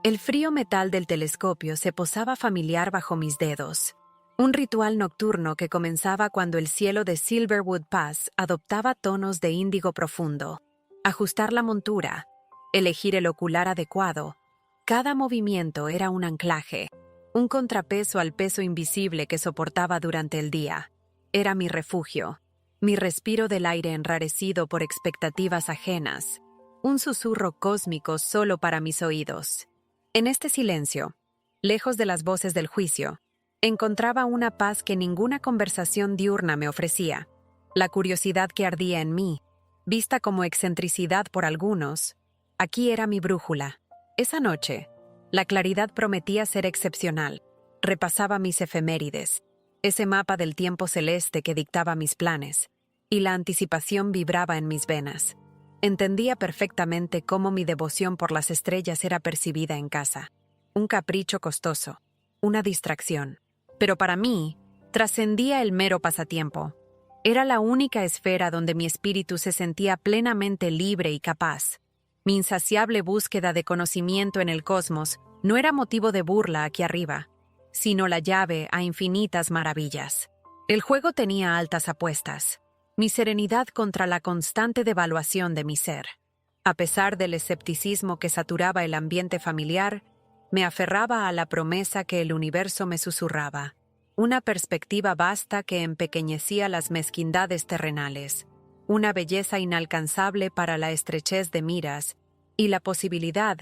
El frío metal del telescopio se posaba familiar bajo mis dedos. Un ritual nocturno que comenzaba cuando el cielo de Silverwood Pass adoptaba tonos de índigo profundo. Ajustar la montura, elegir el ocular adecuado. Cada movimiento era un anclaje, un contrapeso al peso invisible que soportaba durante el día. Era mi refugio, mi respiro del aire enrarecido por expectativas ajenas, un susurro cósmico solo para mis oídos. En este silencio, lejos de las voces del juicio, encontraba una paz que ninguna conversación diurna me ofrecía. La curiosidad que ardía en mí, vista como excentricidad por algunos, aquí era mi brújula. Esa noche, la claridad prometía ser excepcional. Repasaba mis efemérides, ese mapa del tiempo celeste que dictaba mis planes, y la anticipación vibraba en mis venas. Entendía perfectamente cómo mi devoción por las estrellas era percibida en casa. Un capricho costoso, una distracción. Pero para mí, trascendía el mero pasatiempo. Era la única esfera donde mi espíritu se sentía plenamente libre y capaz. Mi insaciable búsqueda de conocimiento en el cosmos no era motivo de burla aquí arriba, sino la llave a infinitas maravillas. El juego tenía altas apuestas. Mi serenidad contra la constante devaluación de mi ser. A pesar del escepticismo que saturaba el ambiente familiar, me aferraba a la promesa que el universo me susurraba, una perspectiva vasta que empequeñecía las mezquindades terrenales, una belleza inalcanzable para la estrechez de miras y la posibilidad,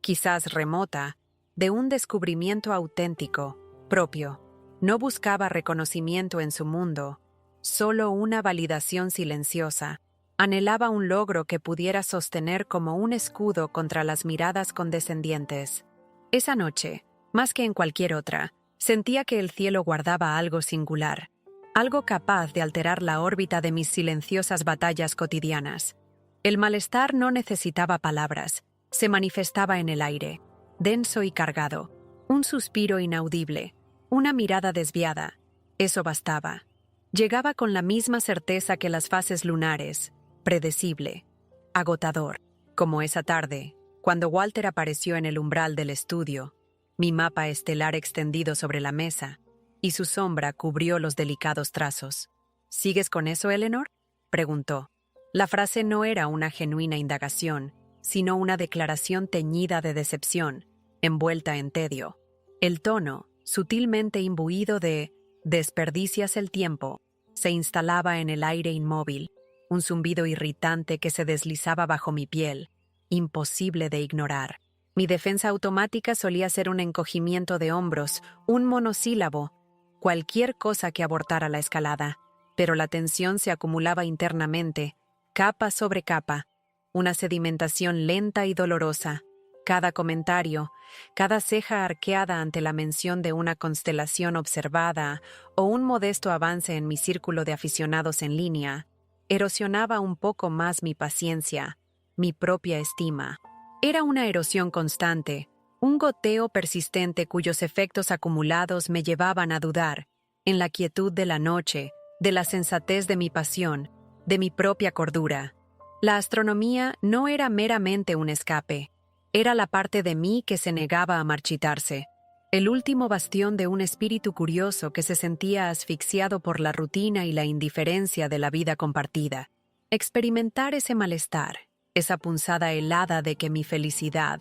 quizás remota, de un descubrimiento auténtico, propio. No buscaba reconocimiento en su mundo, solo una validación silenciosa. Anhelaba un logro que pudiera sostener como un escudo contra las miradas condescendientes. Esa noche, más que en cualquier otra, sentía que el cielo guardaba algo singular, algo capaz de alterar la órbita de mis silenciosas batallas cotidianas. El malestar no necesitaba palabras, se manifestaba en el aire, denso y cargado, un suspiro inaudible, una mirada desviada. Eso bastaba. Llegaba con la misma certeza que las fases lunares, predecible, agotador, como esa tarde, cuando Walter apareció en el umbral del estudio, mi mapa estelar extendido sobre la mesa, y su sombra cubrió los delicados trazos. ¿Sigues con eso, Eleanor?, preguntó. La frase no era una genuina indagación, sino una declaración teñida de decepción, envuelta en tedio. El tono, sutilmente imbuido de «desperdicias el tiempo», se instalaba en el aire inmóvil, un zumbido irritante que se deslizaba bajo mi piel, imposible de ignorar. Mi defensa automática solía ser un encogimiento de hombros, un monosílabo, cualquier cosa que abortara la escalada, pero la tensión se acumulaba internamente, capa sobre capa, una sedimentación lenta y dolorosa. Cada comentario, cada ceja arqueada ante la mención de una constelación observada o un modesto avance en mi círculo de aficionados en línea, erosionaba un poco más mi paciencia, mi propia estima. Era una erosión constante, un goteo persistente cuyos efectos acumulados me llevaban a dudar, en la quietud de la noche, de la sensatez de mi pasión, de mi propia cordura. La astronomía no era meramente un escape. Era la parte de mí que se negaba a marchitarse, el último bastión de un espíritu curioso que se sentía asfixiado por la rutina y la indiferencia de la vida compartida. Experimentar ese malestar, esa punzada helada de que mi felicidad,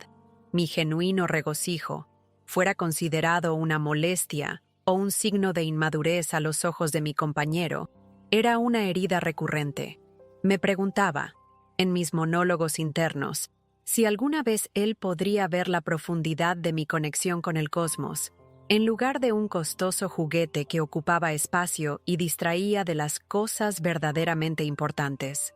mi genuino regocijo, fuera considerado una molestia o un signo de inmadurez a los ojos de mi compañero, era una herida recurrente. Me preguntaba, en mis monólogos internos, si alguna vez él podría ver la profundidad de mi conexión con el cosmos, en lugar de un costoso juguete que ocupaba espacio y distraía de las cosas verdaderamente importantes.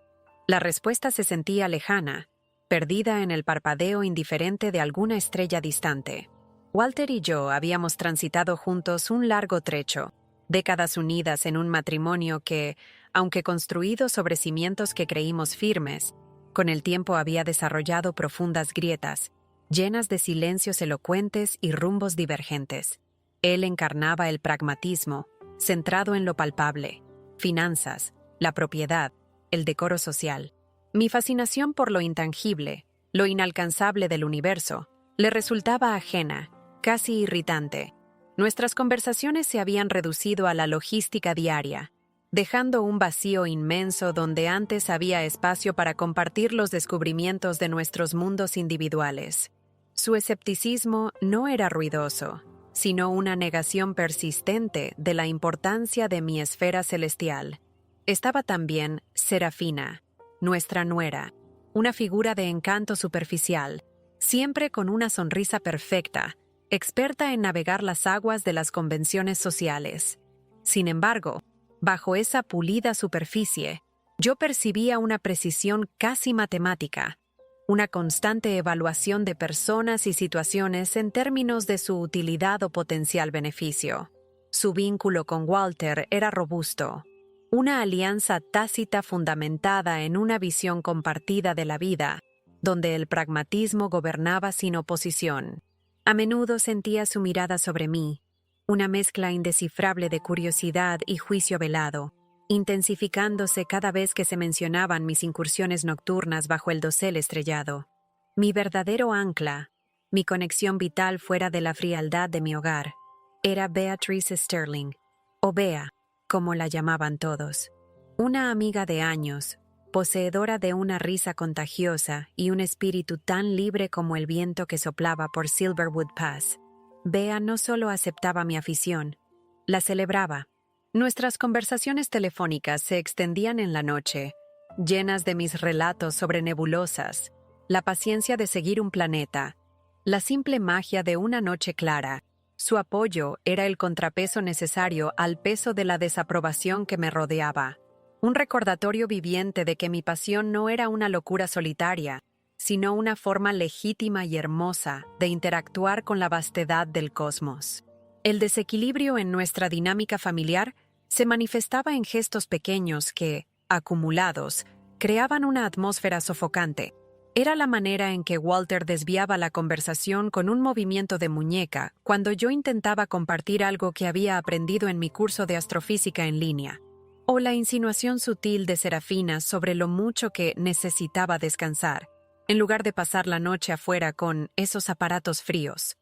La respuesta se sentía lejana, perdida en el parpadeo indiferente de alguna estrella distante. Walter y yo habíamos transitado juntos un largo trecho, décadas unidas en un matrimonio que, aunque construido sobre cimientos que creímos firmes, con el tiempo había desarrollado profundas grietas, llenas de silencios elocuentes y rumbos divergentes. Él encarnaba el pragmatismo, centrado en lo palpable, finanzas, la propiedad, el decoro social. Mi fascinación por lo intangible, lo inalcanzable del universo, Le resultaba ajena, casi irritante. Nuestras conversaciones se habían reducido a la logística diaria, dejando un vacío inmenso donde antes había espacio para compartir los descubrimientos de nuestros mundos individuales. Su escepticismo no era ruidoso, sino una negación persistente de la importancia de mi esfera celestial. Estaba también Serafina, nuestra nuera, una figura de encanto superficial, siempre con una sonrisa perfecta, experta en navegar las aguas de las convenciones sociales. Sin embargo, bajo esa pulida superficie, yo percibía una precisión casi matemática, una constante evaluación de personas y situaciones en términos de su utilidad o potencial beneficio. Su vínculo con Walter era robusto, una alianza tácita fundamentada en una visión compartida de la vida, donde el pragmatismo gobernaba sin oposición. A menudo sentía su mirada sobre mí, una mezcla indescifrable de curiosidad y juicio velado, intensificándose cada vez que se mencionaban mis incursiones nocturnas bajo el dosel estrellado. Mi verdadero ancla, mi conexión vital fuera de la frialdad de mi hogar, era Beatrice Sterling, o Bea, como la llamaban todos. Una amiga de años, poseedora de una risa contagiosa y un espíritu tan libre como el viento que soplaba por Silverwood Pass. Bea no solo aceptaba mi afición, la celebraba. Nuestras conversaciones telefónicas se extendían en la noche, llenas de mis relatos sobre nebulosas, la paciencia de seguir un planeta, la simple magia de una noche clara. Su apoyo era el contrapeso necesario al peso de la desaprobación que me rodeaba. Un recordatorio viviente de que mi pasión no era una locura solitaria, sino una forma legítima y hermosa de interactuar con la vastedad del cosmos. El desequilibrio en nuestra dinámica familiar se manifestaba en gestos pequeños que, acumulados, creaban una atmósfera sofocante. Era la manera en que Walter desviaba la conversación con un movimiento de muñeca cuando yo intentaba compartir algo que había aprendido en mi curso de astrofísica en línea, o la insinuación sutil de Serafina sobre lo mucho que necesitaba descansar, en lugar de pasar la noche afuera con esos aparatos fríos.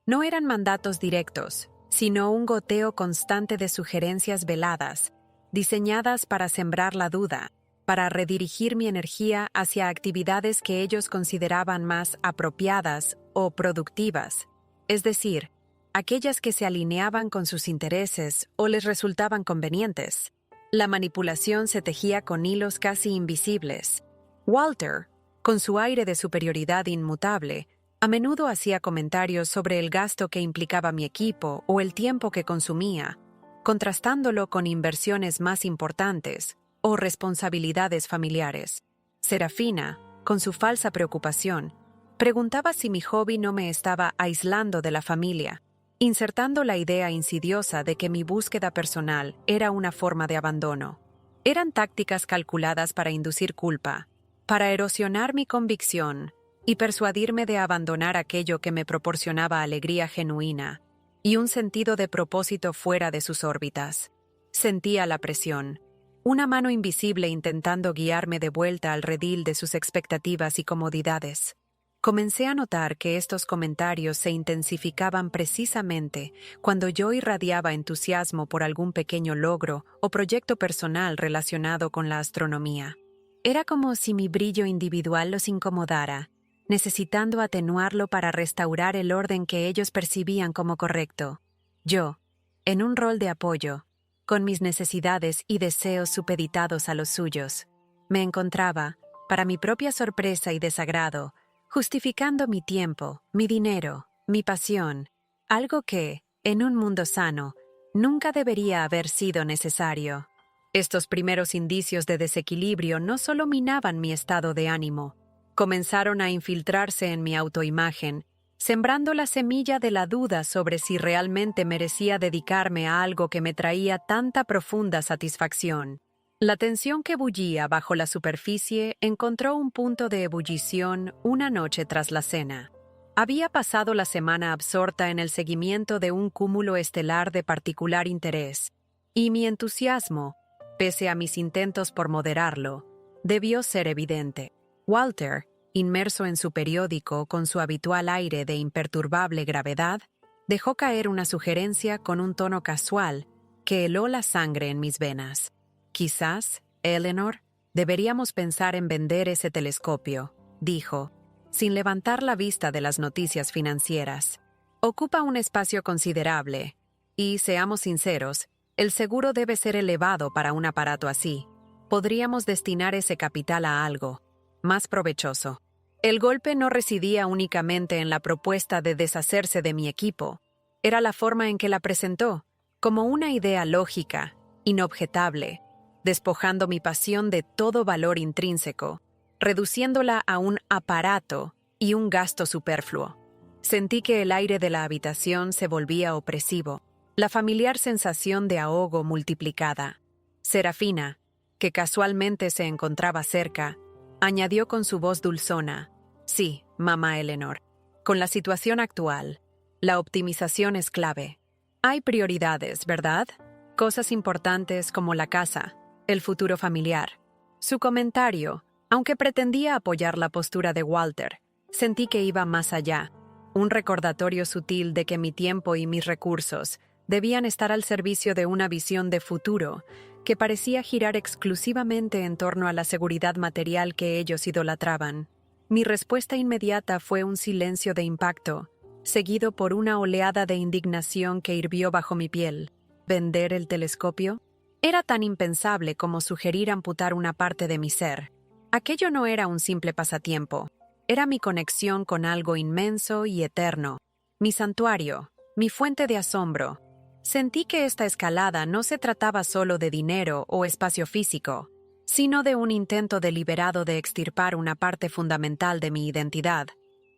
No eran mandatos directos, sino un goteo constante de sugerencias veladas, diseñadas para sembrar la duda, para redirigir mi energía hacia actividades que ellos consideraban más apropiadas o productivas, es decir, aquellas que se alineaban con sus intereses o les resultaban convenientes. La manipulación se tejía con hilos casi invisibles. Walter, con su aire de superioridad inmutable, a menudo hacía comentarios sobre el gasto que implicaba mi equipo o el tiempo que consumía, contrastándolo con inversiones más importantes o responsabilidades familiares. Serafina, con su falsa preocupación, preguntaba si mi hobby no me estaba aislando de la familia, insertando la idea insidiosa de que mi búsqueda personal era una forma de abandono. Eran tácticas calculadas para inducir culpa, para erosionar mi convicción y persuadirme de abandonar aquello que me proporcionaba alegría genuina y un sentido de propósito fuera de sus órbitas. Sentía la presión, una mano invisible intentando guiarme de vuelta al redil de sus expectativas y comodidades. Comencé a notar que estos comentarios se intensificaban precisamente cuando yo irradiaba entusiasmo por algún pequeño logro o proyecto personal relacionado con la astronomía. Era como si mi brillo individual los incomodara, necesitando atenuarlo para restaurar el orden que ellos percibían como correcto. Yo, en un rol de apoyo, con mis necesidades y deseos supeditados a los suyos, me encontraba, para mi propia sorpresa y desagrado, justificando mi tiempo, mi dinero, mi pasión, algo que, en un mundo sano, nunca debería haber sido necesario. Estos primeros indicios de desequilibrio no solo minaban mi estado de ánimo, comenzaron a infiltrarse en mi autoimagen, sembrando la semilla de la duda sobre si realmente merecía dedicarme a algo que me traía tanta profunda satisfacción. La tensión que bullía bajo la superficie encontró un punto de ebullición una noche tras la cena. Había pasado la semana absorta en el seguimiento de un cúmulo estelar de particular interés, y mi entusiasmo, pese a mis intentos por moderarlo, debió ser evidente. Walter, inmerso en su periódico con su habitual aire de imperturbable gravedad, dejó caer una sugerencia con un tono casual que heló la sangre en mis venas. Quizás, Eleanor, deberíamos pensar en vender ese telescopio, dijo, sin levantar la vista de las noticias financieras. Ocupa un espacio considerable, y, seamos sinceros, el seguro debe ser elevado para un aparato así. Podríamos destinar ese capital a algo más provechoso. El golpe no residía únicamente en la propuesta de deshacerse de mi equipo. Era la forma en que la presentó, como una idea lógica, inobjetable, despojando mi pasión de todo valor intrínseco, reduciéndola a un aparato y un gasto superfluo. Sentí que el aire de la habitación se volvía opresivo, la familiar sensación de ahogo multiplicada. Serafina, que casualmente se encontraba cerca, añadió con su voz dulzona: «Sí, mamá Eleanor, con la situación actual, la optimización es clave. Hay prioridades, ¿verdad? Cosas importantes como la casa, el futuro familiar». Su comentario, aunque pretendía apoyar la postura de Walter, sentí que iba más allá, un recordatorio sutil de que mi tiempo y mis recursos debían estar al servicio de una visión de futuro que parecía girar exclusivamente en torno a la seguridad material que ellos idolatraban. Mi respuesta inmediata fue un silencio de impacto, seguido por una oleada de indignación que hirvió bajo mi piel. ¿Vender el telescopio? Era tan impensable como sugerir amputar una parte de mi ser. Aquello no era un simple pasatiempo. Era mi conexión con algo inmenso y eterno, mi santuario, mi fuente de asombro. Sentí que esta escalada no se trataba solo de dinero o espacio físico, sino de un intento deliberado de extirpar una parte fundamental de mi identidad,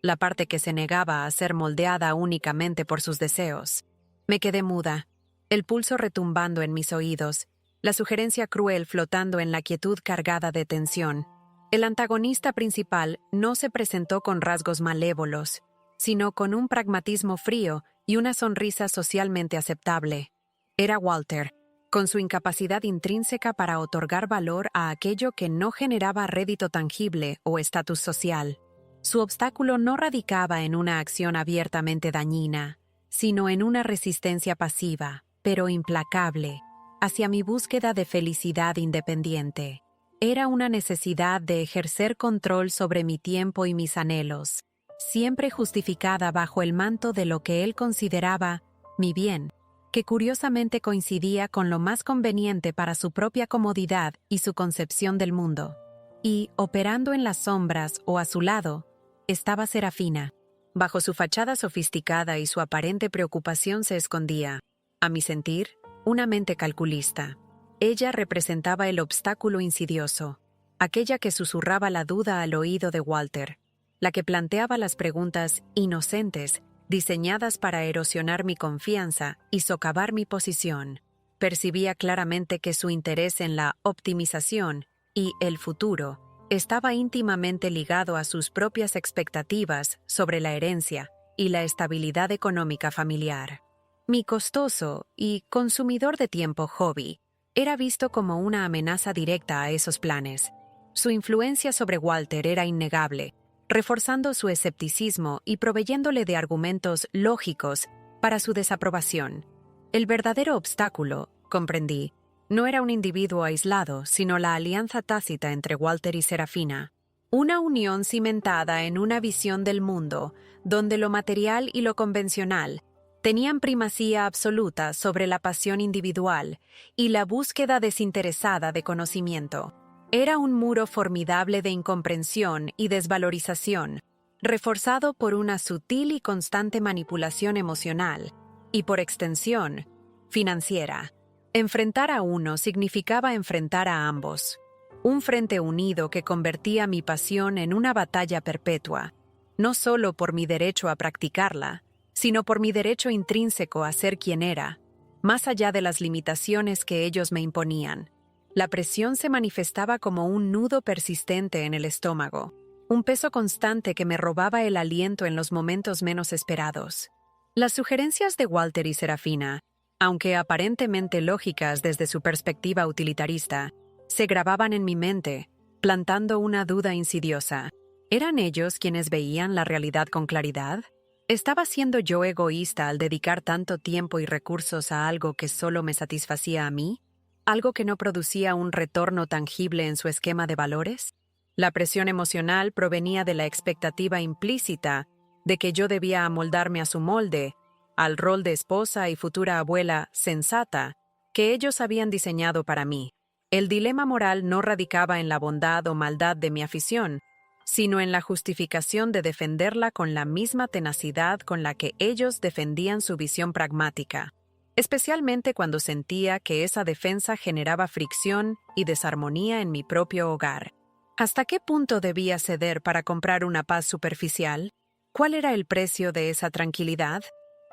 la parte que se negaba a ser moldeada únicamente por sus deseos. Me quedé muda, el pulso retumbando en mis oídos, la sugerencia cruel flotando en la quietud cargada de tensión. El antagonista principal no se presentó con rasgos malévolos, sino con un pragmatismo frío y una sonrisa socialmente aceptable. Era Walter, con su incapacidad intrínseca para otorgar valor a aquello que no generaba rédito tangible o estatus social. Su obstáculo no radicaba en una acción abiertamente dañina, sino en una resistencia pasiva, pero implacable, hacia mi búsqueda de felicidad independiente. Era una necesidad de ejercer control sobre mi tiempo y mis anhelos, siempre justificada bajo el manto de lo que él consideraba mi bien, que curiosamente coincidía con lo más conveniente para su propia comodidad y su concepción del mundo. Y, operando en las sombras o a su lado, estaba Serafina. Bajo su fachada sofisticada y su aparente preocupación se escondía, a mi sentir, una mente calculista. Ella representaba el obstáculo insidioso, aquella que susurraba la duda al oído de Walter, la que planteaba las preguntas inocentes, diseñadas para erosionar mi confianza y socavar mi posición. Percibía claramente que su interés en la optimización y el futuro estaba íntimamente ligado a sus propias expectativas sobre la herencia y la estabilidad económica familiar. Mi costoso y consumidor de tiempo hobby era visto como una amenaza directa a esos planes. Su influencia sobre Walter era innegable, reforzando su escepticismo y proveyéndole de argumentos lógicos para su desaprobación. El verdadero obstáculo, comprendí, no era un individuo aislado, sino la alianza tácita entre Walter y Serafina. Una unión cimentada en una visión del mundo, donde lo material y lo convencional tenían primacía absoluta sobre la pasión individual y la búsqueda desinteresada de conocimiento. Era un muro formidable de incomprensión y desvalorización, reforzado por una sutil y constante manipulación emocional, y por extensión, financiera. Enfrentar a uno significaba enfrentar a ambos. Un frente unido que convertía mi pasión en una batalla perpetua, no solo por mi derecho a practicarla, sino por mi derecho intrínseco a ser quien era, más allá de las limitaciones que ellos me imponían. La presión se manifestaba como un nudo persistente en el estómago, un peso constante que me robaba el aliento en los momentos menos esperados. Las sugerencias de Walter y Serafina, aunque aparentemente lógicas desde su perspectiva utilitarista, se grababan en mi mente, plantando una duda insidiosa. ¿Eran ellos quienes veían la realidad con claridad? ¿Estaba siendo yo egoísta al dedicar tanto tiempo y recursos a algo que solo me satisfacía a mí? ¿Algo que no producía un retorno tangible en su esquema de valores? La presión emocional provenía de la expectativa implícita de que yo debía amoldarme a su molde, al rol de esposa y futura abuela sensata que ellos habían diseñado para mí. El dilema moral no radicaba en la bondad o maldad de mi afición, sino en la justificación de defenderla con la misma tenacidad con la que ellos defendían su visión pragmática, especialmente cuando sentía que esa defensa generaba fricción y desarmonía en mi propio hogar. ¿Hasta qué punto debía ceder para comprar una paz superficial? ¿Cuál era el precio de esa tranquilidad?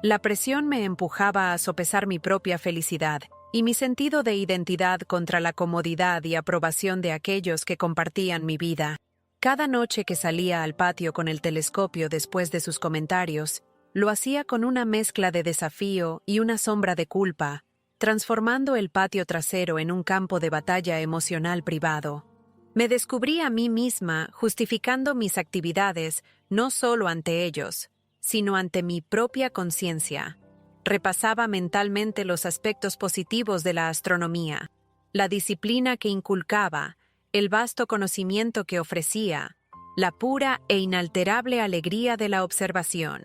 La presión me empujaba a sopesar mi propia felicidad y mi sentido de identidad contra la comodidad y aprobación de aquellos que compartían mi vida. Cada noche que salía al patio con el telescopio después de sus comentarios, lo hacía con una mezcla de desafío y una sombra de culpa, transformando el patio trasero en un campo de batalla emocional privado. Me descubrí a mí misma justificando mis actividades no solo ante ellos, sino ante mi propia conciencia. Repasaba mentalmente los aspectos positivos de la astronomía, la disciplina que inculcaba, el vasto conocimiento que ofrecía, la pura e inalterable alegría de la observación.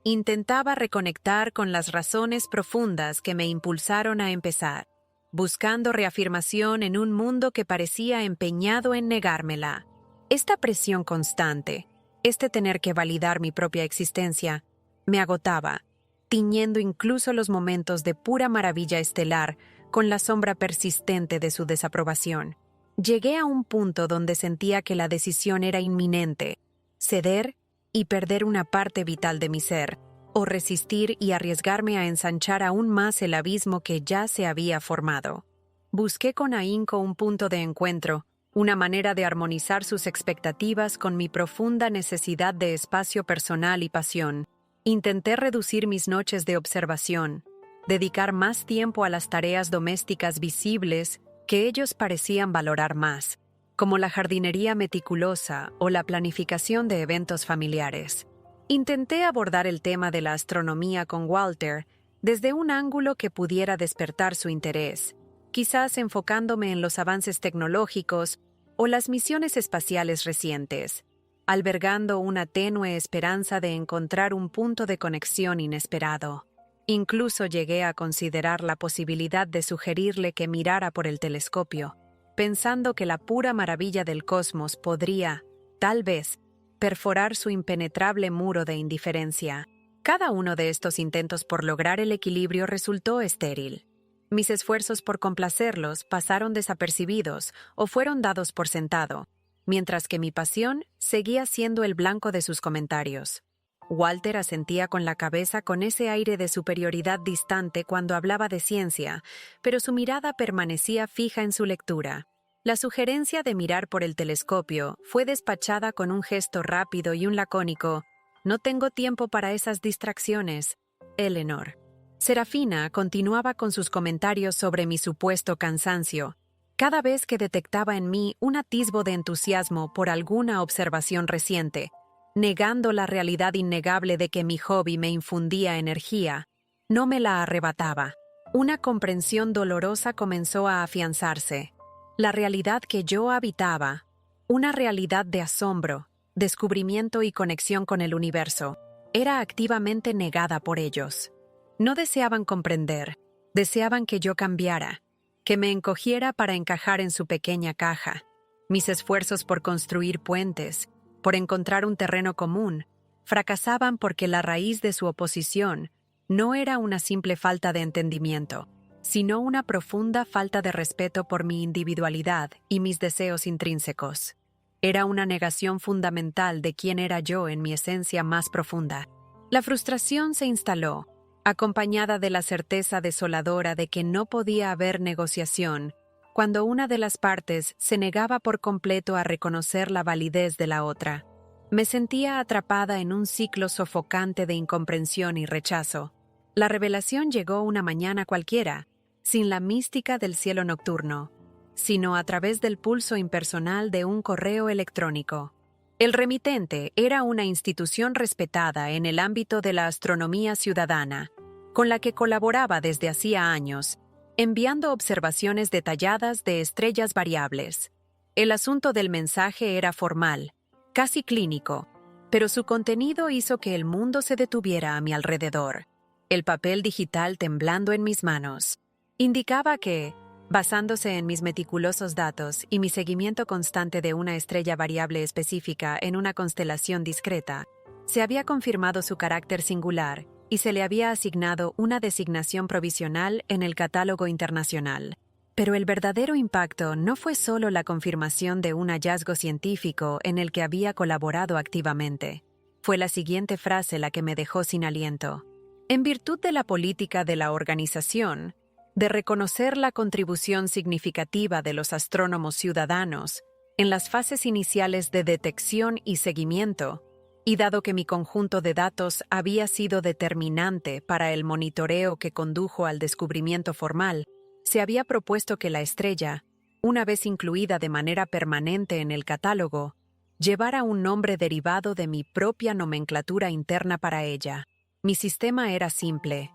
Intentaba reconectar con las razones profundas que me impulsaron a empezar, buscando reafirmación en un mundo que parecía empeñado en negármela. Esta presión constante, este tener que validar mi propia existencia, me agotaba, tiñendo incluso los momentos de pura maravilla estelar con la sombra persistente de su desaprobación. Llegué a un punto donde sentía que la decisión era inminente: ceder y perder una parte vital de mi ser, o resistir y arriesgarme a ensanchar aún más el abismo que ya se había formado. Busqué con ahínco un punto de encuentro, una manera de armonizar sus expectativas con mi profunda necesidad de espacio personal y pasión. Intenté reducir mis noches de observación, dedicar más tiempo a las tareas domésticas visibles que ellos parecían valorar más, como la jardinería meticulosa o la planificación de eventos familiares. Intenté abordar el tema de la astronomía con Walter desde un ángulo que pudiera despertar su interés, quizás enfocándome en los avances tecnológicos o las misiones espaciales recientes, albergando una tenue esperanza de encontrar un punto de conexión inesperado. Incluso llegué a considerar la posibilidad de sugerirle que mirara por el telescopio, pensando que la pura maravilla del cosmos podría, tal vez, perforar su impenetrable muro de indiferencia. Cada uno de estos intentos por lograr el equilibrio resultó estéril. Mis esfuerzos por complacerlos pasaron desapercibidos o fueron dados por sentado, mientras que mi pasión seguía siendo el blanco de sus comentarios. Walter asentía con la cabeza con ese aire de superioridad distante cuando hablaba de ciencia, pero su mirada permanecía fija en su lectura. La sugerencia de mirar por el telescopio fue despachada con un gesto rápido y un lacónico: «No tengo tiempo para esas distracciones, Eleanor». Serafina continuaba con sus comentarios sobre mi supuesto cansancio, cada vez que detectaba en mí un atisbo de entusiasmo por alguna observación reciente, negando la realidad innegable de que mi hobby me infundía energía. No me la arrebataba. Una comprensión dolorosa comenzó a afianzarse. La realidad que yo habitaba, una realidad de asombro, descubrimiento y conexión con el universo, era activamente negada por ellos. No deseaban comprender, deseaban que yo cambiara, que me encogiera para encajar en su pequeña caja. Mis esfuerzos por construir puentes, por encontrar un terreno común, fracasaban porque la raíz de su oposición no era una simple falta de entendimiento, sino una profunda falta de respeto por mi individualidad y mis deseos intrínsecos. Era una negación fundamental de quién era yo en mi esencia más profunda. La frustración se instaló, acompañada de la certeza desoladora de que no podía haber negociación cuando una de las partes se negaba por completo a reconocer la validez de la otra. Me sentía atrapada en un ciclo sofocante de incomprensión y rechazo. La revelación llegó una mañana cualquiera, sin la mística del cielo nocturno, sino a través del pulso impersonal de un correo electrónico. El remitente era una institución respetada en el ámbito de la astronomía ciudadana, con la que colaboraba desde hacía años, enviando observaciones detalladas de estrellas variables. El asunto del mensaje era formal, casi clínico, pero su contenido hizo que el mundo se detuviera a mi alrededor. El papel digital temblando en mis manos indicaba que, basándose en mis meticulosos datos y mi seguimiento constante de una estrella variable específica en una constelación discreta, se había confirmado su carácter singular y se le había asignado una designación provisional en el catálogo internacional. Pero el verdadero impacto no fue solo la confirmación de un hallazgo científico en el que había colaborado activamente. Fue la siguiente frase la que me dejó sin aliento. En virtud de la política de la organización, de reconocer la contribución significativa de los astrónomos ciudadanos en las fases iniciales de detección y seguimiento, y dado que mi conjunto de datos había sido determinante para el monitoreo que condujo al descubrimiento formal, se había propuesto que la estrella, una vez incluida de manera permanente en el catálogo, llevara un nombre derivado de mi propia nomenclatura interna para ella. Mi sistema era simple: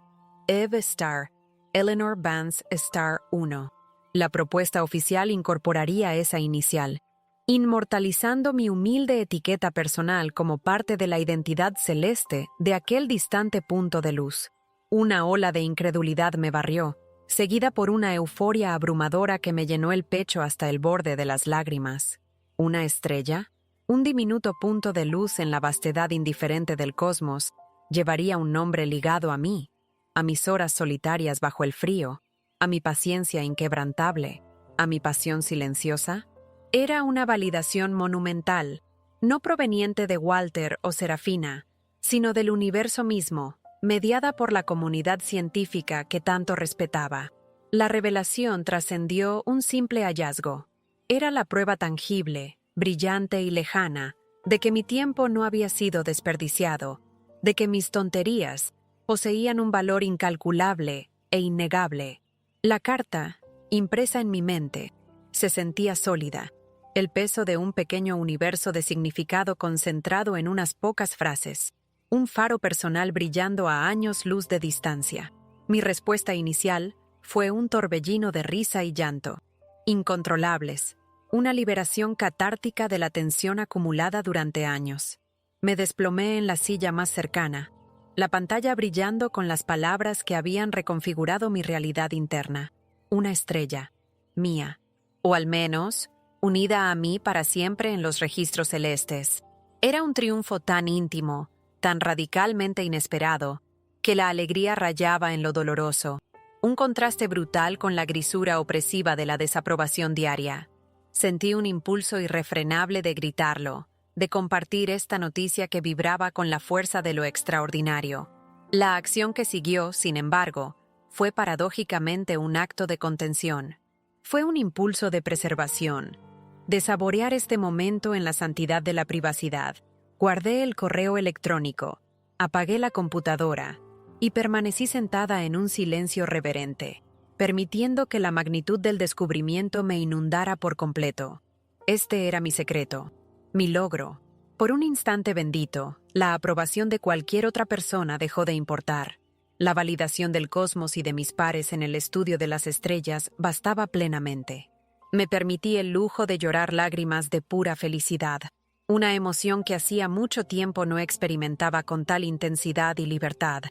Eve Star, Eleanor Vance Star 1. La propuesta oficial incorporaría esa inicial, inmortalizando mi humilde etiqueta personal como parte de la identidad celeste de aquel distante punto de luz. Una ola de incredulidad me barrió, seguida por una euforia abrumadora que me llenó el pecho hasta el borde de las lágrimas. ¿Una estrella? Un diminuto punto de luz en la vastedad indiferente del cosmos llevaría un nombre ligado a mí, a mis horas solitarias bajo el frío, a mi paciencia inquebrantable, a mi pasión silenciosa. Era una validación monumental, no proveniente de Walter o Serafina, sino del universo mismo, mediada por la comunidad científica que tanto respetaba. La revelación trascendió un simple hallazgo. Era la prueba tangible, brillante y lejana, de que mi tiempo no había sido desperdiciado, de que mis tonterías poseían un valor incalculable e innegable. La carta, impresa en mi mente, se sentía sólida, el peso de un pequeño universo de significado concentrado en unas pocas frases, un faro personal brillando a años luz de distancia. Mi respuesta inicial fue un torbellino de risa y llanto, incontrolables, una liberación catártica de la tensión acumulada durante años. Me desplomé en la silla más cercana, la pantalla brillando con las palabras que habían reconfigurado mi realidad interna. Una estrella, mía, o al menos, unida a mí para siempre en los registros celestes. Era un triunfo tan íntimo, tan radicalmente inesperado, que la alegría rayaba en lo doloroso, un contraste brutal con la grisura opresiva de la desaprobación diaria. Sentí un impulso irrefrenable de gritarlo, de compartir esta noticia que vibraba con la fuerza de lo extraordinario. La acción que siguió, sin embargo, fue paradójicamente un acto de contención. Fue un impulso de preservación, de saborear este momento en la santidad de la privacidad. Guardé el correo electrónico, apagué la computadora y permanecí sentada en un silencio reverente, permitiendo que la magnitud del descubrimiento me inundara por completo. Este era mi secreto. Mi logro. Por un instante bendito, la aprobación de cualquier otra persona dejó de importar. La validación del cosmos y de mis pares en el estudio de las estrellas bastaba plenamente. Me permití el lujo de llorar lágrimas de pura felicidad, una emoción que hacía mucho tiempo no experimentaba con tal intensidad y libertad.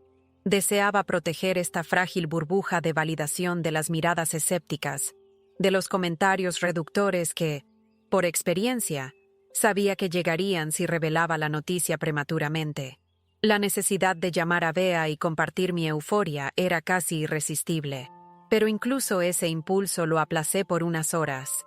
Deseaba proteger esta frágil burbuja de validación de las miradas escépticas, de los comentarios reductores que, por experiencia, sabía que llegarían si revelaba la noticia prematuramente. La necesidad de llamar a Bea y compartir mi euforia era casi irresistible, pero incluso ese impulso lo aplacé por unas horas.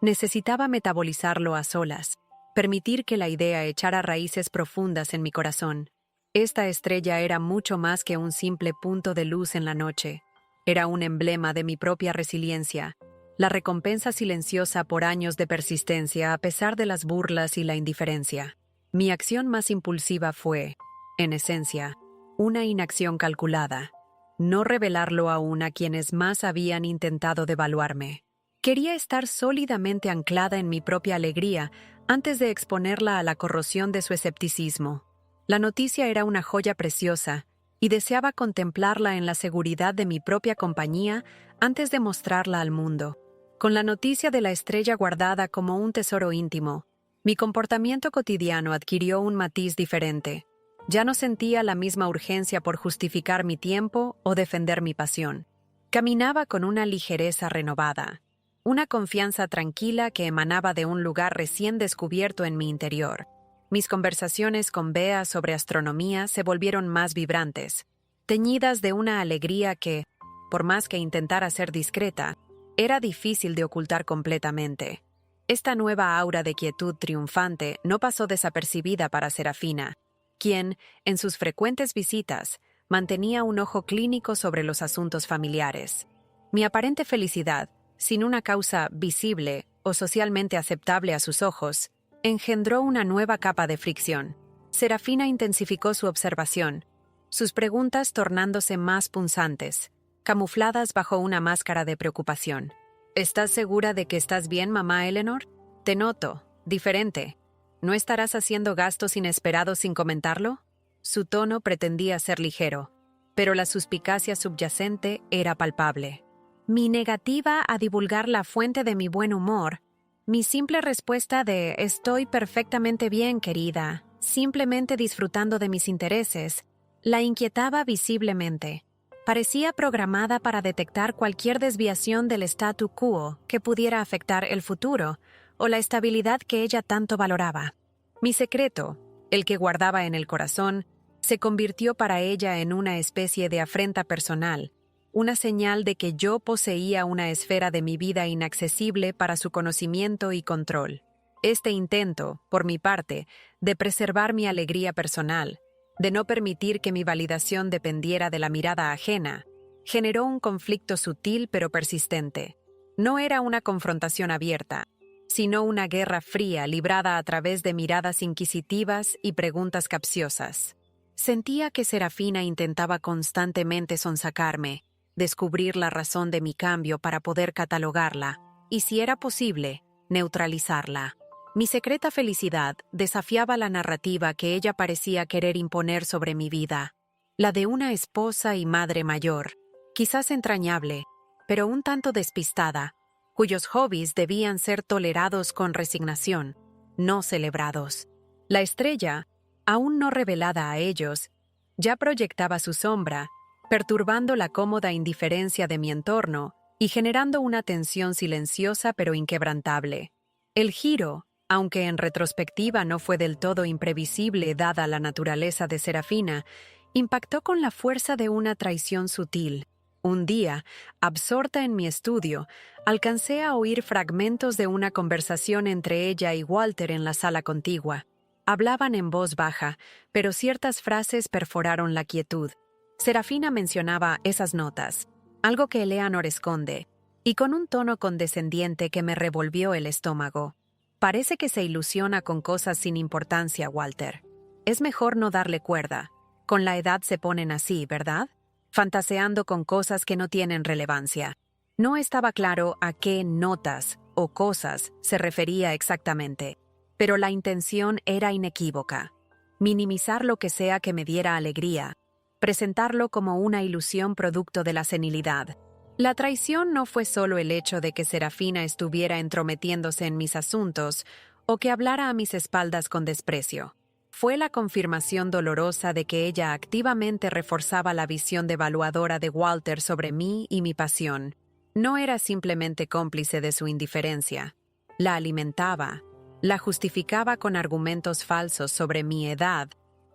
Necesitaba metabolizarlo a solas, permitir que la idea echara raíces profundas en mi corazón. Esta estrella era mucho más que un simple punto de luz en la noche. Era un emblema de mi propia resiliencia, la recompensa silenciosa por años de persistencia a pesar de las burlas y la indiferencia. Mi acción más impulsiva fue, en esencia, una inacción calculada. No revelarlo aún a quienes más habían intentado devaluarme. Quería estar sólidamente anclada en mi propia alegría antes de exponerla a la corrosión de su escepticismo. La noticia era una joya preciosa, y deseaba contemplarla en la seguridad de mi propia compañía antes de mostrarla al mundo. Con la noticia de la estrella guardada como un tesoro íntimo, mi comportamiento cotidiano adquirió un matiz diferente. Ya no sentía la misma urgencia por justificar mi tiempo o defender mi pasión. Caminaba con una ligereza renovada, una confianza tranquila que emanaba de un lugar recién descubierto en mi interior. Mis conversaciones con Bea sobre astronomía se volvieron más vibrantes, teñidas de una alegría que, por más que intentara ser discreta, era difícil de ocultar completamente. Esta nueva aura de quietud triunfante no pasó desapercibida para Serafina, quien, en sus frecuentes visitas, mantenía un ojo clínico sobre los asuntos familiares. Mi aparente felicidad, sin una causa visible o socialmente aceptable a sus ojos, engendró una nueva capa de fricción. Serafina intensificó su observación, sus preguntas tornándose más punzantes, camufladas bajo una máscara de preocupación. ¿Estás segura de que estás bien, mamá Eleanor? Te noto, diferente. ¿No estarás haciendo gastos inesperados sin comentarlo? Su tono pretendía ser ligero, pero la suspicacia subyacente era palpable. Mi negativa a divulgar la fuente de mi buen humor, mi simple respuesta de «estoy perfectamente bien, querida», simplemente disfrutando de mis intereses, la inquietaba visiblemente. Parecía programada para detectar cualquier desviación del statu quo que pudiera afectar el futuro o la estabilidad que ella tanto valoraba. Mi secreto, el que guardaba en el corazón, se convirtió para ella en una especie de afrenta personal, una señal de que yo poseía una esfera de mi vida inaccesible para su conocimiento y control. Este intento, por mi parte, de preservar mi alegría personal, de no permitir que mi validación dependiera de la mirada ajena, generó un conflicto sutil pero persistente. No era una confrontación abierta, sino una guerra fría librada a través de miradas inquisitivas y preguntas capciosas. Sentía que Serafina intentaba constantemente sonsacarme, descubrir la razón de mi cambio para poder catalogarla, y si era posible, neutralizarla. Mi secreta felicidad desafiaba la narrativa que ella parecía querer imponer sobre mi vida, la de una esposa y madre mayor, quizás entrañable, pero un tanto despistada, cuyos hobbies debían ser tolerados con resignación, no celebrados. La estrella, aún no revelada a ellos, ya proyectaba su sombra, perturbando la cómoda indiferencia de mi entorno y generando una tensión silenciosa pero inquebrantable. El giro, aunque en retrospectiva no fue del todo imprevisible dada la naturaleza de Serafina, impactó con la fuerza de una traición sutil. Un día, absorta en mi estudio, alcancé a oír fragmentos de una conversación entre ella y Walter en la sala contigua. Hablaban en voz baja, pero ciertas frases perforaron la quietud. Serafina mencionaba esas notas, algo que Eleanor esconde, y con un tono condescendiente que me revolvió el estómago. Parece que se ilusiona con cosas sin importancia, Walter. Es mejor no darle cuerda. Con la edad se ponen así, ¿verdad? Fantaseando con cosas que no tienen relevancia. No estaba claro a qué notas o cosas se refería exactamente, pero la intención era inequívoca. Minimizar lo que sea que me diera alegría, presentarlo como una ilusión producto de la senilidad. La traición no fue solo el hecho de que Serafina estuviera entrometiéndose en mis asuntos o que hablara a mis espaldas con desprecio. Fue la confirmación dolorosa de que ella activamente reforzaba la visión devaluadora de Walter sobre mí y mi pasión. No era simplemente cómplice de su indiferencia. La alimentaba, la justificaba con argumentos falsos sobre mi edad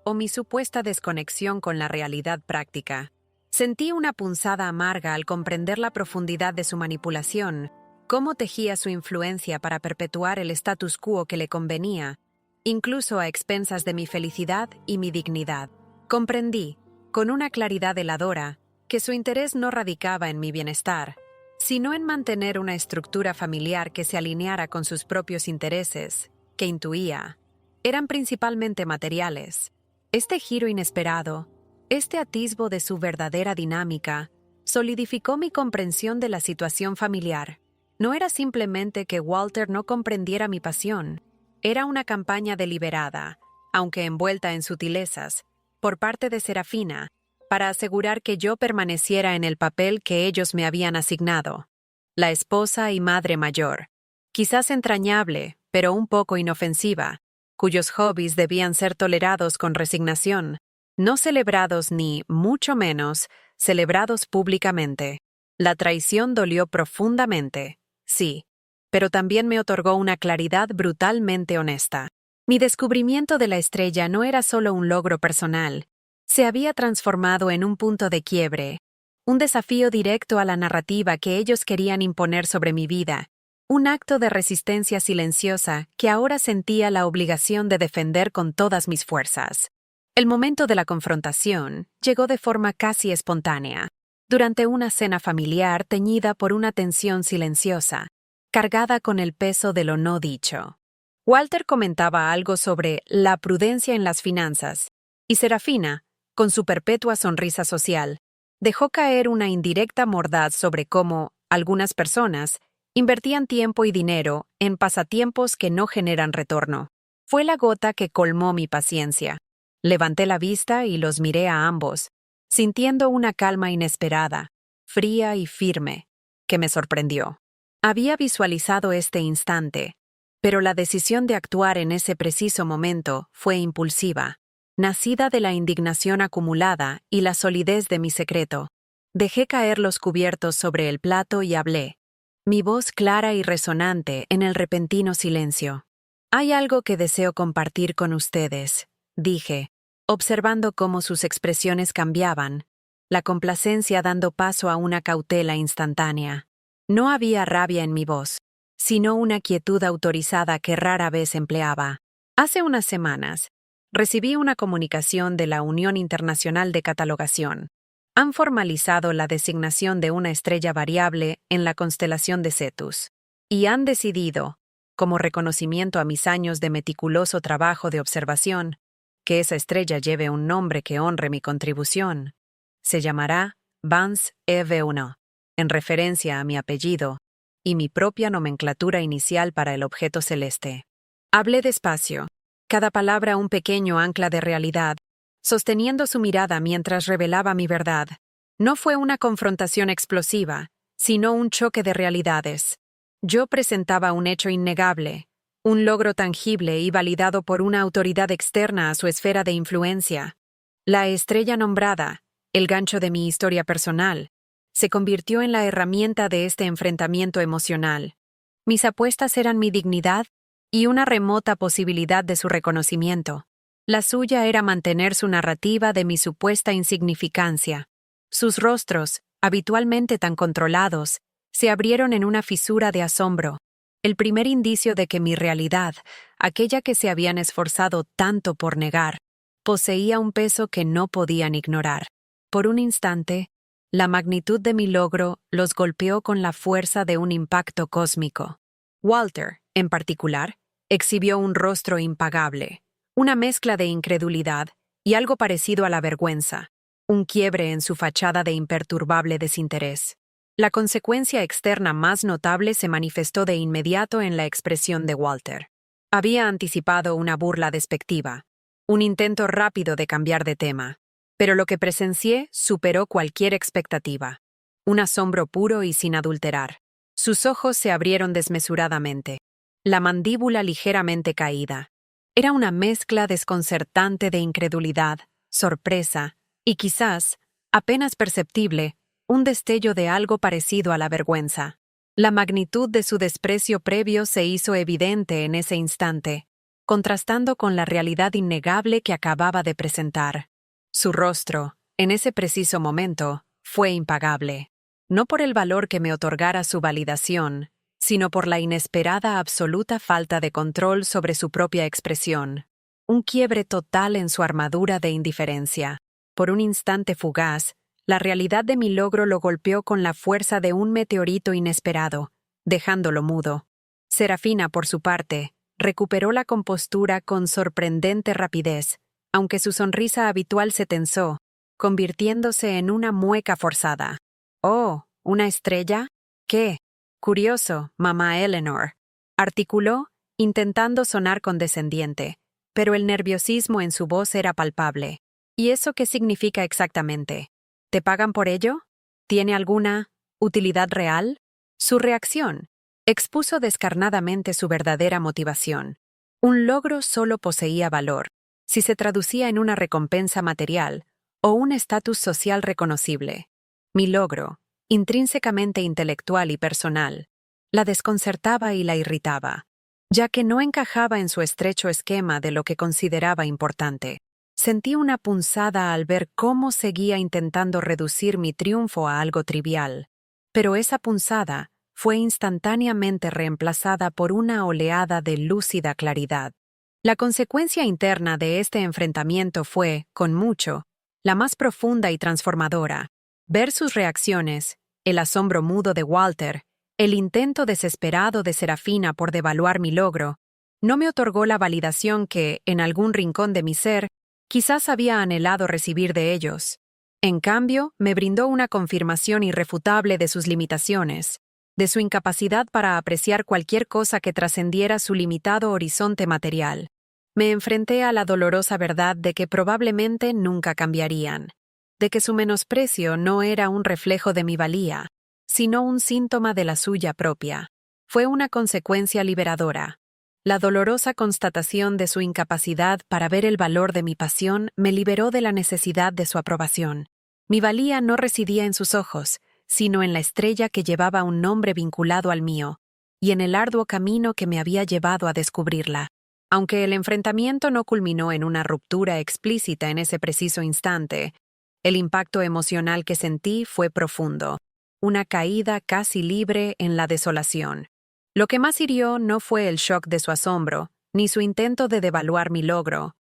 o mi supuesta desconexión con la realidad práctica. Sentí una punzada amarga al comprender la profundidad de su manipulación, cómo tejía su influencia para perpetuar el status quo que le convenía, incluso a expensas de mi felicidad y mi dignidad. Comprendí, con una claridad heladora, que su interés no radicaba en mi bienestar, sino en mantener una estructura familiar que se alineara con sus propios intereses, que intuía. Eran principalmente materiales. Este giro inesperado, este atisbo de su verdadera dinámica, solidificó mi comprensión de la situación familiar. No era simplemente que Walter no comprendiera mi pasión, Era una campaña deliberada, aunque envuelta en sutilezas, por parte de Serafina, para asegurar que yo permaneciera en el papel que ellos me habían asignado, la esposa y madre mayor, quizás entrañable, pero un poco inofensiva, cuyos hobbies debían ser tolerados con resignación, no celebrados ni, mucho menos, celebrados públicamente. La traición dolió profundamente, sí, pero también me otorgó una claridad brutalmente honesta. Mi descubrimiento de la estrella no era solo un logro personal, se había transformado en un punto de quiebre, un desafío directo a la narrativa que ellos querían imponer sobre mi vida, un acto de resistencia silenciosa que ahora sentía la obligación de defender con todas mis fuerzas. El momento de la confrontación llegó de forma casi espontánea, durante una cena familiar teñida por una tensión silenciosa, cargada con el peso de lo no dicho. Walter comentaba algo sobre la prudencia en las finanzas, y Serafina, con su perpetua sonrisa social, dejó caer una indirecta mordaz sobre cómo algunas personas invertían tiempo y dinero en pasatiempos que no generan retorno. Fue la gota que colmó mi paciencia. Levanté la vista y los miré a ambos, sintiendo una calma inesperada, fría y firme, que me sorprendió. Había visualizado este instante, pero la decisión de actuar en ese preciso momento fue impulsiva, nacida de la indignación acumulada y la solidez de mi secreto. Dejé caer los cubiertos sobre el plato y hablé, mi voz clara y resonante en el repentino silencio. Hay algo que deseo compartir con ustedes, dije, observando cómo sus expresiones cambiaban, la complacencia dando paso a una cautela instantánea. No había rabia en mi voz, sino una quietud autorizada que rara vez empleaba. Hace unas semanas, recibí una comunicación de la Unión Internacional de Catalogación. Han formalizado la designación de una estrella variable en la constelación de Cetus, y han decidido, como reconocimiento a mis años de meticuloso trabajo de observación, que esa estrella lleve un nombre que honre mi contribución. Se llamará Vance EV1, en referencia a mi apellido y mi propia nomenclatura inicial para el objeto celeste. Hablé despacio, cada palabra un pequeño ancla de realidad, sosteniendo su mirada mientras revelaba mi verdad. No fue una confrontación explosiva, sino un choque de realidades. Yo presentaba un hecho innegable, un logro tangible y validado por una autoridad externa a su esfera de influencia. La estrella nombrada, el gancho de mi historia personal, se convirtió en la herramienta de este enfrentamiento emocional. Mis apuestas eran mi dignidad y una remota posibilidad de su reconocimiento. La suya era mantener su narrativa de mi supuesta insignificancia. Sus rostros, habitualmente tan controlados, se abrieron en una fisura de asombro, el primer indicio de que mi realidad, aquella que se habían esforzado tanto por negar, poseía un peso que no podían ignorar. Por un instante, la magnitud de mi logro los golpeó con la fuerza de un impacto cósmico. Walter, en particular, exhibió un rostro impagable, una mezcla de incredulidad y algo parecido a la vergüenza, un quiebre en su fachada de imperturbable desinterés. La consecuencia externa más notable se manifestó de inmediato en la expresión de Walter. Había anticipado una burla despectiva, un intento rápido de cambiar de tema, pero lo que presencié superó cualquier expectativa. Un asombro puro y sin adulterar. Sus ojos se abrieron desmesuradamente, la mandíbula ligeramente caída. Era una mezcla desconcertante de incredulidad, sorpresa y quizás, apenas perceptible, un destello de algo parecido a la vergüenza. La magnitud de su desprecio previo se hizo evidente en ese instante, contrastando con la realidad innegable que acababa de presentar. Su rostro, en ese preciso momento, fue impagable, no por el valor que me otorgara su validación, sino por la inesperada absoluta falta de control sobre su propia expresión. Un quiebre total en su armadura de indiferencia. Por un instante fugaz, la realidad de mi logro lo golpeó con la fuerza de un meteorito inesperado, dejándolo mudo. Serafina, por su parte, recuperó la compostura con sorprendente rapidez, aunque su sonrisa habitual se tensó, convirtiéndose en una mueca forzada. «Oh, ¿una estrella? ¿Qué? Curioso, mamá Eleanor», articuló, intentando sonar condescendiente, pero el nerviosismo en su voz era palpable. ¿Y eso qué significa exactamente? ¿Te pagan por ello? ¿Tiene alguna utilidad real? Su reacción expuso descarnadamente su verdadera motivación. Un logro solo poseía valor si se traducía en una recompensa material o un estatus social reconocible. Mi logro, intrínsecamente intelectual y personal, la desconcertaba y la irritaba, ya que no encajaba en su estrecho esquema de lo que consideraba importante. Sentí una punzada al ver cómo seguía intentando reducir mi triunfo a algo trivial, pero esa punzada fue instantáneamente reemplazada por una oleada de lúcida claridad. La consecuencia interna de este enfrentamiento fue, con mucho, la más profunda y transformadora. Ver sus reacciones, el asombro mudo de Walter, el intento desesperado de Serafina por devaluar mi logro, no me otorgó la validación que, en algún rincón de mi ser, quizás había anhelado recibir de ellos. En cambio, me brindó una confirmación irrefutable de sus limitaciones, de su incapacidad para apreciar cualquier cosa que trascendiera su limitado horizonte material. Me enfrenté a la dolorosa verdad de que probablemente nunca cambiarían, de que su menosprecio no era un reflejo de mi valía, sino un síntoma de la suya propia. Fue una consecuencia liberadora. La dolorosa constatación de su incapacidad para ver el valor de mi pasión me liberó de la necesidad de su aprobación. Mi valía no residía en sus ojos, sino en la estrella que llevaba un nombre vinculado al mío, y en el arduo camino que me había llevado a descubrirla. Aunque el enfrentamiento no culminó en una ruptura explícita en ese preciso instante, el impacto emocional que sentí fue profundo, una caída casi libre en la desolación. Lo que más hirió no fue el shock de su asombro, ni su intento de devaluar mi logro,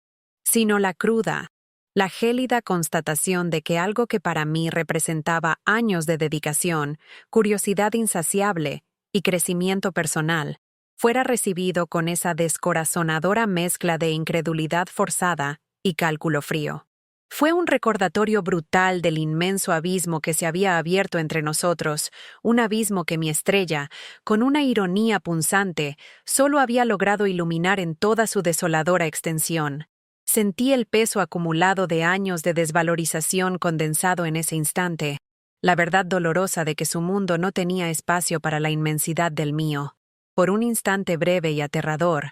sino la cruda, la gélida constatación de que algo que para mí representaba años de dedicación, curiosidad insaciable y crecimiento personal, fuera recibido con esa descorazonadora mezcla de incredulidad forzada y cálculo frío. Fue un recordatorio brutal del inmenso abismo que se había abierto entre nosotros, un abismo que mi estrella, con una ironía punzante, solo había logrado iluminar en toda su desoladora extensión. Sentí el peso acumulado de años de desvalorización condensado en ese instante, la verdad dolorosa de que su mundo no tenía espacio para la inmensidad del mío. Por un instante breve y aterrador,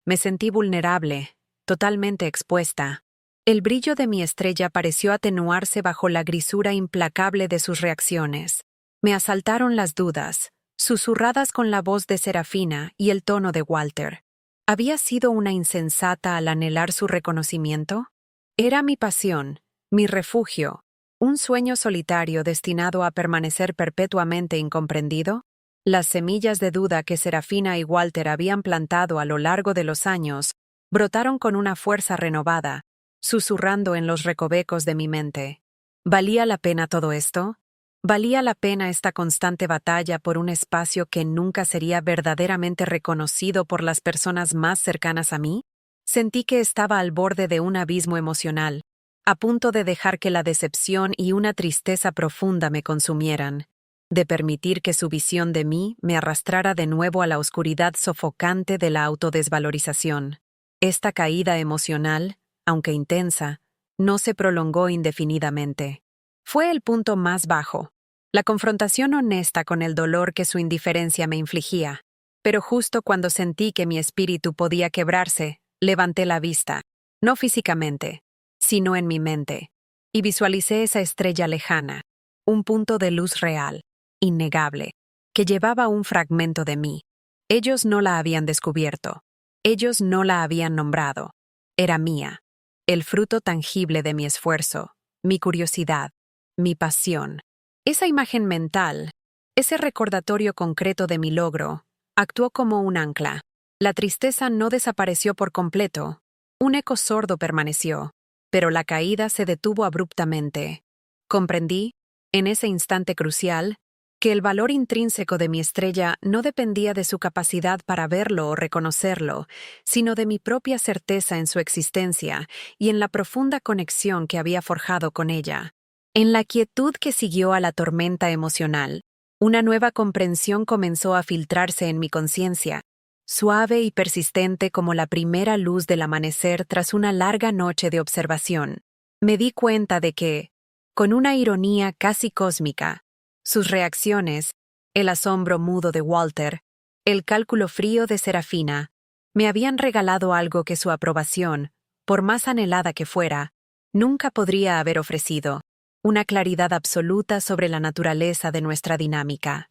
me sentí vulnerable, totalmente expuesta. El brillo de mi estrella pareció atenuarse bajo la grisura implacable de sus reacciones. Me asaltaron las dudas, susurradas con la voz de Serafina y el tono de Walter. ¿Había sido una insensata al anhelar su reconocimiento? Era mi pasión, mi refugio, un sueño solitario destinado a permanecer perpetuamente incomprendido. Las semillas de duda que Serafina y Walter habían plantado a lo largo de los años brotaron con una fuerza renovada, susurrando en los recovecos de mi mente. ¿Valía la pena todo esto? ¿Valía la pena esta constante batalla por un espacio que nunca sería verdaderamente reconocido por las personas más cercanas a mí? Sentí que estaba al borde de un abismo emocional, a punto de dejar que la decepción y una tristeza profunda me consumieran, de permitir que su visión de mí me arrastrara de nuevo a la oscuridad sofocante de la autodesvalorización. Esta caída emocional, aunque intensa, no se prolongó indefinidamente. Fue el punto más bajo, la confrontación honesta con el dolor que su indiferencia me infligía. Pero justo cuando sentí que mi espíritu podía quebrarse, levanté la vista, no físicamente, sino en mi mente, y visualicé esa estrella lejana, un punto de luz real, innegable, que llevaba un fragmento de mí. Ellos no la habían descubierto, ellos no la habían nombrado. Era mía, el fruto tangible de mi esfuerzo, mi curiosidad, mi pasión. Esa imagen mental, ese recordatorio concreto de mi logro, actuó como un ancla. La tristeza no desapareció por completo. Un eco sordo permaneció, pero la caída se detuvo abruptamente. Comprendí, en ese instante crucial, que el valor intrínseco de mi estrella no dependía de su capacidad para verlo o reconocerlo, sino de mi propia certeza en su existencia y en la profunda conexión que había forjado con ella. En la quietud que siguió a la tormenta emocional, una nueva comprensión comenzó a filtrarse en mi conciencia. suave y persistente como la primera luz del amanecer tras una larga noche de observación. Me di cuenta de que, con una ironía casi cósmica, sus reacciones, el asombro mudo de Walter, el cálculo frío de Serafina, me habían regalado algo que su aprobación, por más anhelada que fuera, nunca podría haber ofrecido: una claridad absoluta sobre la naturaleza de nuestra dinámica.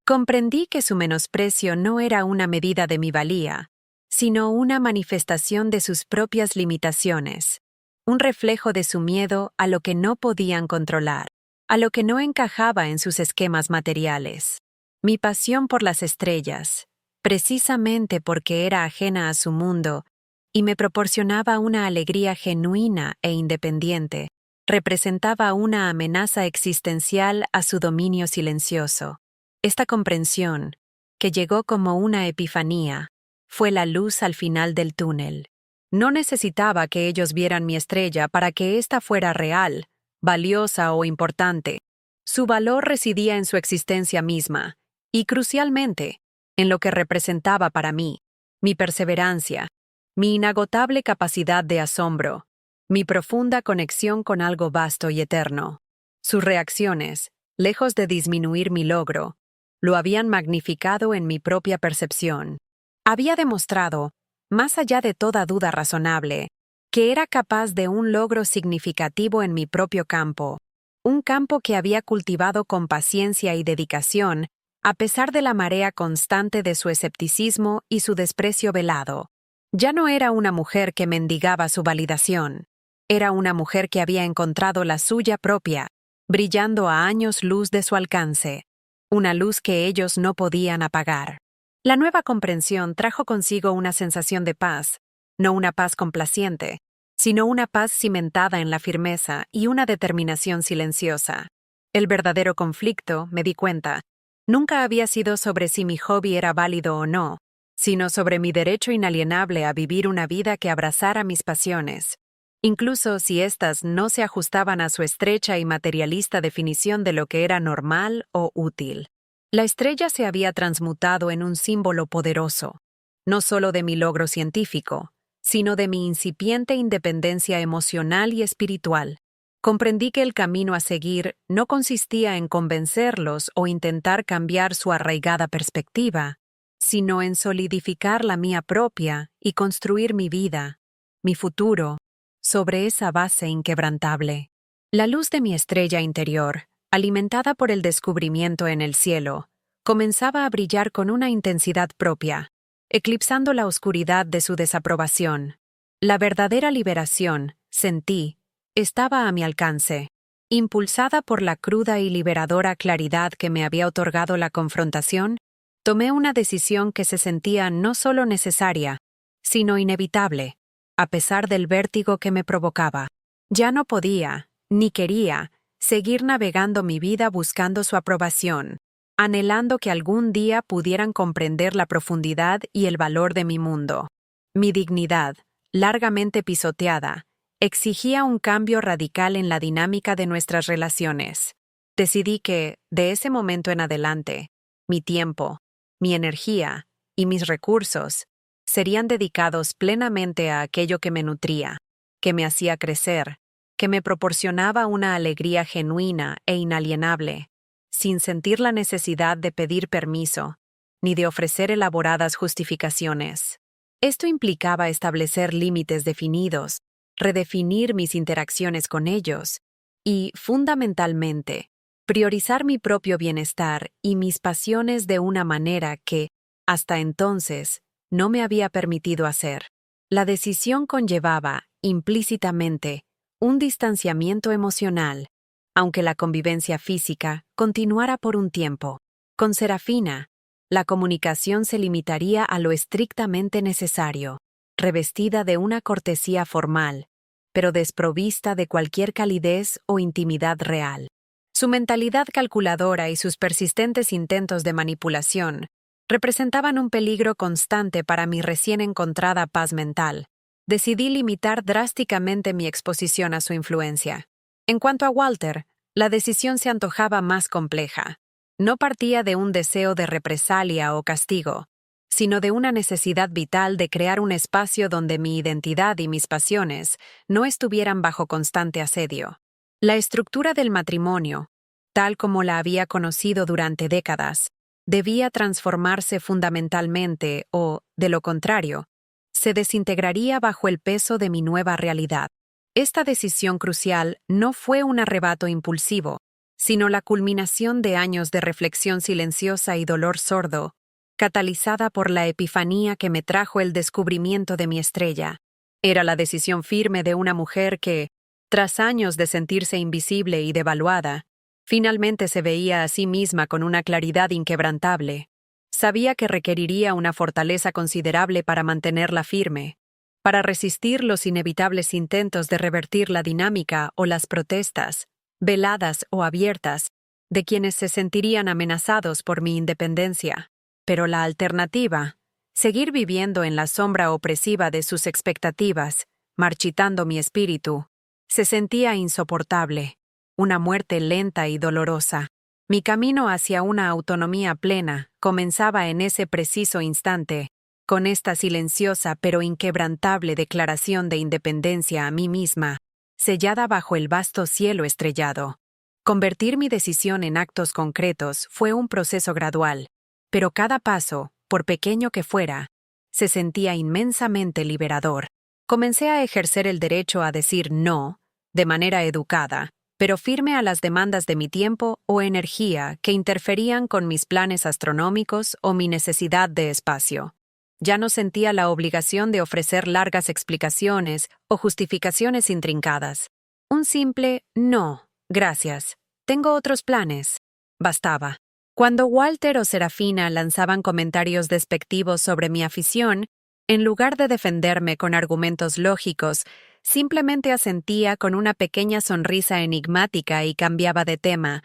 Comprendí que su menosprecio no era una medida de mi valía, sino una manifestación de sus propias limitaciones, un reflejo de su miedo a lo que no podían controlar, a lo que no encajaba en sus esquemas materiales. Mi pasión por las estrellas, precisamente porque era ajena a su mundo y me proporcionaba una alegría genuina e independiente, representaba una amenaza existencial a su dominio silencioso. Esta comprensión, que llegó como una epifanía, fue la luz al final del túnel. No necesitaba que ellos vieran mi estrella para que ésta fuera real, valiosa o importante. Su valor residía en su existencia misma, y crucialmente, en lo que representaba para mí: mi perseverancia, mi inagotable capacidad de asombro, mi profunda conexión con algo vasto y eterno. Sus reacciones, lejos de disminuir mi logro, lo habían magnificado en mi propia percepción. Había demostrado, más allá de toda duda razonable, que era capaz de un logro significativo en mi propio campo, un campo que había cultivado con paciencia y dedicación, a pesar de la marea constante de su escepticismo y su desprecio velado. Ya no era una mujer que mendigaba su validación, era una mujer que había encontrado la suya propia, brillando a años luz de su alcance, una luz que ellos no podían apagar. La nueva comprensión trajo consigo una sensación de paz, no una paz complaciente, sino una paz cimentada en la firmeza y una determinación silenciosa. El verdadero conflicto, me di cuenta, nunca había sido sobre si mi hobby era válido o no, sino sobre mi derecho inalienable a vivir una vida que abrazara mis pasiones, incluso si éstas no se ajustaban a su estrecha y materialista definición de lo que era normal o útil. La estrella se había transmutado en un símbolo poderoso, no solo de mi logro científico, sino de mi incipiente independencia emocional y espiritual. Comprendí que el camino a seguir no consistía en convencerlos o intentar cambiar su arraigada perspectiva, sino en solidificar la mía propia y construir mi vida, mi futuro, sobre esa base inquebrantable. La luz de mi estrella interior, alimentada por el descubrimiento en el cielo, comenzaba a brillar con una intensidad propia, eclipsando la oscuridad de su desaprobación. La verdadera liberación, sentí, estaba a mi alcance. Impulsada por la cruda y liberadora claridad que me había otorgado la confrontación, tomé una decisión que se sentía no solo necesaria, sino inevitable, a pesar del vértigo que me provocaba. Ya no podía, ni quería, seguir navegando mi vida buscando su aprobación, anhelando que algún día pudieran comprender la profundidad y el valor de mi mundo. Mi dignidad, largamente pisoteada, exigía un cambio radical en la dinámica de nuestras relaciones. Decidí que, de ese momento en adelante, mi tiempo, mi energía y mis recursos serían dedicados plenamente a aquello que me nutría, que me hacía crecer, que me proporcionaba una alegría genuina e inalienable, sin sentir la necesidad de pedir permiso, ni de ofrecer elaboradas justificaciones. Esto implicaba establecer límites definidos, redefinir mis interacciones con ellos y, fundamentalmente, priorizar mi propio bienestar y mis pasiones de una manera que, hasta entonces, no me había permitido hacer. La decisión conllevaba, implícitamente, un distanciamiento emocional, aunque la convivencia física continuara por un tiempo. Con Serafina, la comunicación se limitaría a lo estrictamente necesario, revestida de una cortesía formal, pero desprovista de cualquier calidez o intimidad real. Su mentalidad calculadora y sus persistentes intentos de manipulación representaban un peligro constante para mi recién encontrada paz mental. Decidí limitar drásticamente mi exposición a su influencia. En cuanto a Walter, la decisión se antojaba más compleja. No partía de un deseo de represalia o castigo, sino de una necesidad vital de crear un espacio donde mi identidad y mis pasiones no estuvieran bajo constante asedio. La estructura del matrimonio, tal como la había conocido durante décadas, debía transformarse fundamentalmente o, de lo contrario, se desintegraría bajo el peso de mi nueva realidad. Esta decisión crucial no fue un arrebato impulsivo, sino la culminación de años de reflexión silenciosa y dolor sordo, catalizada por la epifanía que me trajo el descubrimiento de mi estrella. Era la decisión firme de una mujer que, tras años de sentirse invisible y devaluada, finalmente se veía a sí misma con una claridad inquebrantable. Sabía que requeriría una fortaleza considerable para mantenerla firme, para resistir los inevitables intentos de revertir la dinámica o las protestas, veladas o abiertas, de quienes se sentirían amenazados por mi independencia. Pero la alternativa, seguir viviendo en la sombra opresiva de sus expectativas, marchitando mi espíritu, se sentía insoportable, una muerte lenta y dolorosa. Mi camino hacia una autonomía plena comenzaba en ese preciso instante, con esta silenciosa pero inquebrantable declaración de independencia a mí misma, sellada bajo el vasto cielo estrellado. Convertir mi decisión en actos concretos fue un proceso gradual, pero cada paso, por pequeño que fuera, se sentía inmensamente liberador. Comencé a ejercer el derecho a decir no, de manera educada, pero firme a las demandas de mi tiempo o energía que interferían con mis planes astronómicos o mi necesidad de espacio. Ya no sentía la obligación de ofrecer largas explicaciones o justificaciones intrincadas. Un simple no, gracias, tengo otros planes, bastaba. Cuando Walter o Serafina lanzaban comentarios despectivos sobre mi afición, en lugar de defenderme con argumentos lógicos, simplemente asentía con una pequeña sonrisa enigmática y cambiaba de tema,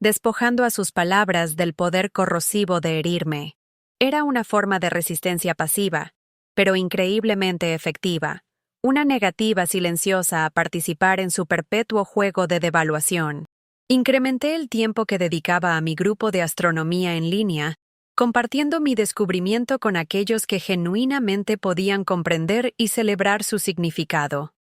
despojando a sus palabras del poder corrosivo de herirme. Era una forma de resistencia pasiva, pero increíblemente efectiva, una negativa silenciosa a participar en su perpetuo juego de devaluación. Incrementé el tiempo que dedicaba a mi grupo de astronomía en línea, compartiendo mi descubrimiento con aquellos que genuinamente podían comprender y celebrar su significado.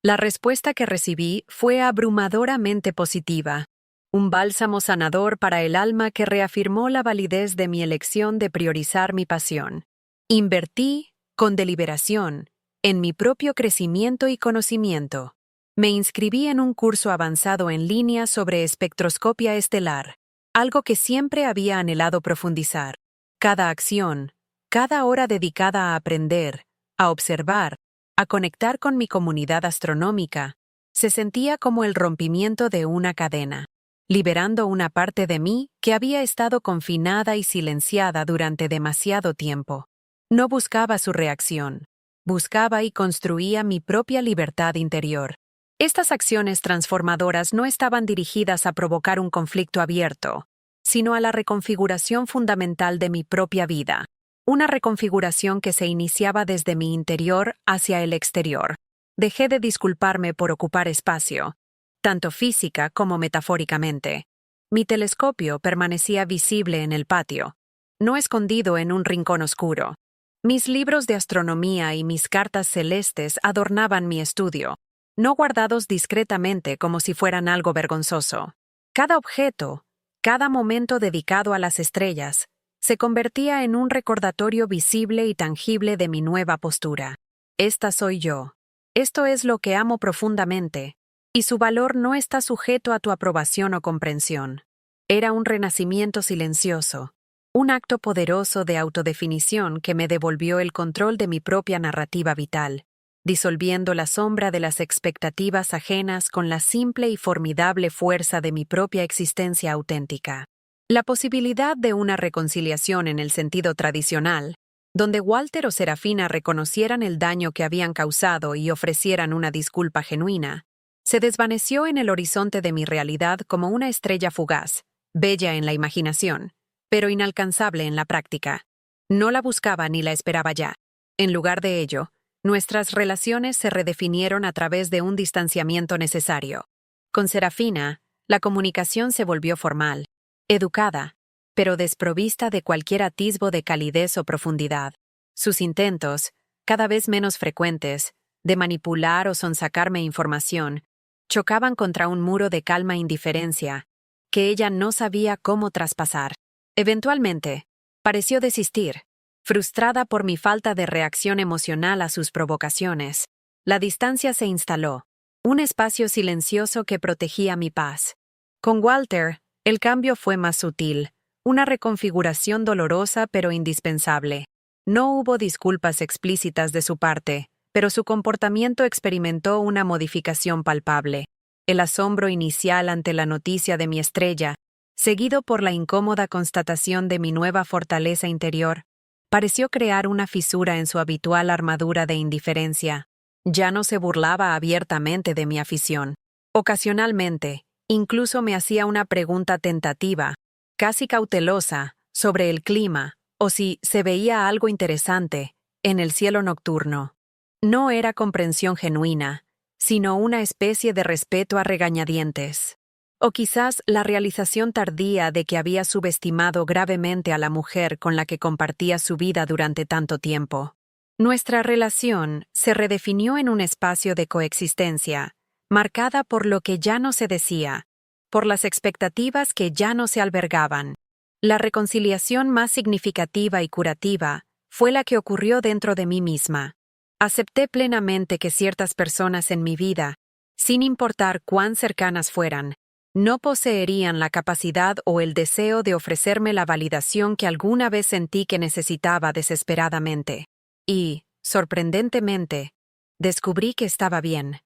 La respuesta que recibí fue abrumadoramente positiva, un bálsamo sanador para el alma que reafirmó la validez de mi elección de priorizar mi pasión. Invertí, con deliberación, en mi propio crecimiento y conocimiento. Me inscribí en un curso avanzado en línea sobre espectroscopia estelar, algo que siempre había anhelado profundizar. Cada acción, cada hora dedicada a aprender, a observar, a conectar con mi comunidad astronómica, se sentía como el rompimiento de una cadena, liberando una parte de mí que había estado confinada y silenciada durante demasiado tiempo. No buscaba su reacción, buscaba y construía mi propia libertad interior. Estas acciones transformadoras no estaban dirigidas a provocar un conflicto abierto, sino a la reconfiguración fundamental de mi propia vida, una reconfiguración que se iniciaba desde mi interior hacia el exterior. Dejé de disculparme por ocupar espacio, tanto física como metafóricamente. Mi telescopio permanecía visible en el patio, no escondido en un rincón oscuro. Mis libros de astronomía y mis cartas celestes adornaban mi estudio, no guardados discretamente como si fueran algo vergonzoso. Cada objeto, cada momento dedicado a las estrellas, se convertía en un recordatorio visible y tangible de mi nueva postura. Esta soy yo. Esto es lo que amo profundamente, y su valor no está sujeto a tu aprobación o comprensión. Era un renacimiento silencioso, un acto poderoso de autodefinición que me devolvió el control de mi propia narrativa vital, disolviendo la sombra de las expectativas ajenas con la simple y formidable fuerza de mi propia existencia auténtica. La posibilidad de una reconciliación en el sentido tradicional, donde Walter o Serafina reconocieran el daño que habían causado y ofrecieran una disculpa genuina, se desvaneció en el horizonte de mi realidad como una estrella fugaz, bella en la imaginación, pero inalcanzable en la práctica. No la buscaba ni la esperaba ya. En lugar de ello, nuestras relaciones se redefinieron a través de un distanciamiento necesario. Con Serafina, la comunicación se volvió formal, educada, pero desprovista de cualquier atisbo de calidez o profundidad. Sus intentos, cada vez menos frecuentes, de manipular o sonsacarme información, chocaban contra un muro de calma indiferencia que ella no sabía cómo traspasar. Eventualmente, pareció desistir, frustrada por mi falta de reacción emocional a sus provocaciones. La distancia se instaló, un espacio silencioso que protegía mi paz. Con Walter, el cambio fue más sutil, una reconfiguración dolorosa pero indispensable. No hubo disculpas explícitas de su parte, pero su comportamiento experimentó una modificación palpable. El asombro inicial ante la noticia de mi estrella, seguido por la incómoda constatación de mi nueva fortaleza interior, pareció crear una fisura en su habitual armadura de indiferencia. Ya no se burlaba abiertamente de mi afición. Ocasionalmente, incluso me hacía una pregunta tentativa, casi cautelosa, sobre el clima, o si se veía algo interesante en el cielo nocturno. No era comprensión genuina, sino una especie de respeto a regañadientes. O quizás la realización tardía de que había subestimado gravemente a la mujer con la que compartía su vida durante tanto tiempo. Nuestra relación se redefinió en un espacio de coexistencia, marcada por lo que ya no se decía, por las expectativas que ya no se albergaban. La reconciliación más significativa y curativa fue la que ocurrió dentro de mí misma. Acepté plenamente que ciertas personas en mi vida, sin importar cuán cercanas fueran, no poseerían la capacidad o el deseo de ofrecerme la validación que alguna vez sentí que necesitaba desesperadamente. Y, sorprendentemente, descubrí que estaba bien.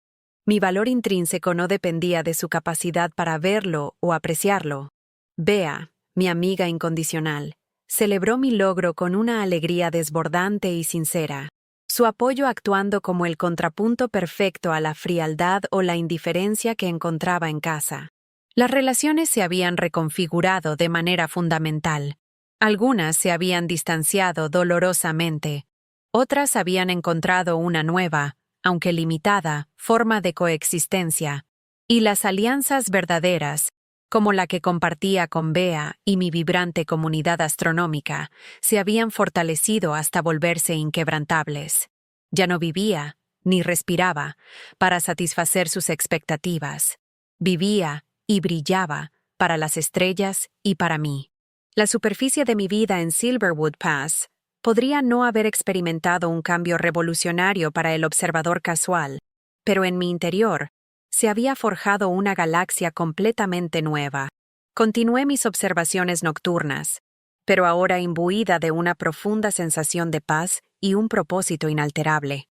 Mi valor intrínseco no dependía de su capacidad para verlo o apreciarlo. Bea, mi amiga incondicional, celebró mi logro con una alegría desbordante y sincera, su apoyo actuando como el contrapunto perfecto a la frialdad o la indiferencia que encontraba en casa. Las relaciones se habían reconfigurado de manera fundamental. Algunas se habían distanciado dolorosamente. Otras habían encontrado una nueva, aunque limitada, forma de coexistencia. Y las alianzas verdaderas, como la que compartía con Bea y mi vibrante comunidad astronómica, se habían fortalecido hasta volverse inquebrantables. Ya no vivía, ni respiraba, para satisfacer sus expectativas. Vivía y brillaba para las estrellas y para mí. La superficie de mi vida en Silverwood Pass podría no haber experimentado un cambio revolucionario para el observador casual, pero en mi interior se había forjado una galaxia completamente nueva. Continué mis observaciones nocturnas, pero ahora imbuida de una profunda sensación de paz y un propósito inalterable.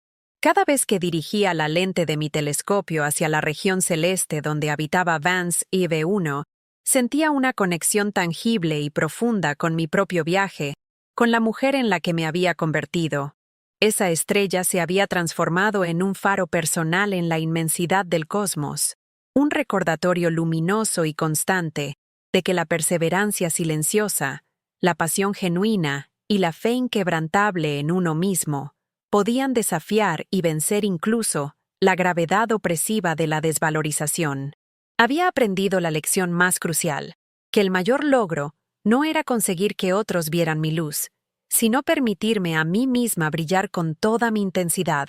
Cada vez que dirigía la lente de mi telescopio hacia la región celeste donde habitaba Vance EV1, sentía una conexión tangible y profunda con mi propio viaje, con la mujer en la que me había convertido. Esa estrella se había transformado en un faro personal en la inmensidad del cosmos, un recordatorio luminoso y constante de que la perseverancia silenciosa, la pasión genuina y la fe inquebrantable en uno mismo podían desafiar y vencer incluso la gravedad opresiva de la desvalorización. Había aprendido la lección más crucial, que el mayor logro no era conseguir que otros vieran mi luz, sino permitirme a mí misma brillar con toda mi intensidad,